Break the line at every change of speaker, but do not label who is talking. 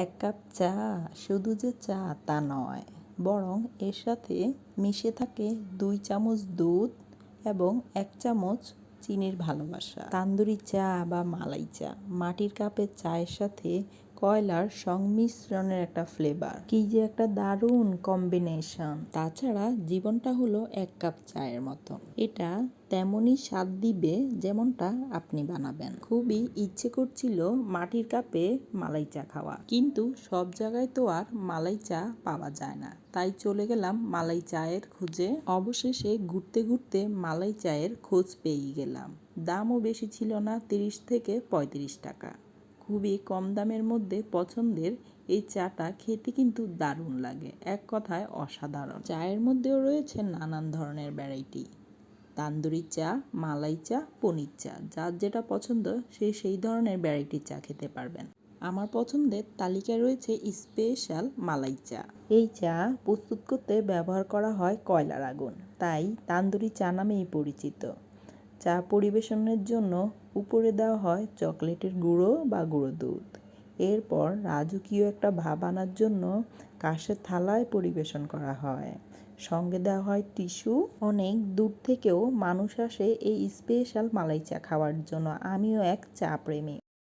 এক কাপ চা শুধু যে চা তা নয়, বরং এর সাথে মিশে থাকে 2 চামচ দুধ এবং 1 চামচ চিনির ভালোবাসা। তান্দুরি চা বা মালাই চা, মাটির কাপের চায়ের সাথে কয়লার সংমিশ্রণের একটা ফ্লেভার, কি যে একটা দারুণ কম্বিনেশন। তাছাড়া জীবনটা হলো 1 কাপ চায়ের মতো, এটা তেমনই স্বাদ দিবে যেমনটা আপনি বানাবেন। খুবই ইচ্ছে করছিল মাটির কাপে মালাই চা খাওয়া, কিন্তু সব জায়গায় তো আর মালাই চা পাওয়া যায় না, তাই চলে গেলাম মালাই চায়ের খোঁজে। অবশেষে ঘুরতে ঘুরতে মালাই চায়ের খোঁজ পেয়ে গেলাম। দামও বেশি ছিল না, 30 থেকে 35 টাকা। খুবই কম দামের মধ্যে পছন্দের এই চাটা খেতে কিন্তু দারুণ লাগে, এক কথায় অসাধারণ। চায়ের মধ্যেও রয়েছে নানান ধরনের ভ্যারাইটি, তান্দুরি চা, মালাই চা, পনির চা, যার যেটা পছন্দ সে সেই ধরনের ভ্যারাইটি চা খেতে পারবেন। আমার পছন্দের তালিকায় রয়েছে স্পেশাল মালাই চা। এই চা প্রস্তুত করতে ব্যবহার করা হয় কয়লার আগুন, তাই তান্দুরি চা নামেই পরিচিত। চা পরিবেশনের জন্য উপরে দেওয়া হয় চকলেটের গুঁড়ো বা গুঁড়ো দুধ। এরপর রাজকীয় একটা ভাব আনার জন্য কাঁচের থালায় পরিবেশন করা হয়, সঙ্গে দেওয়া হয় টিস্যু। অনেক দূর থেকেও মানুষ আসে এই স্পেশাল মালাই চা খাওয়ার জন্য। আমিও এক চা প্রেমী।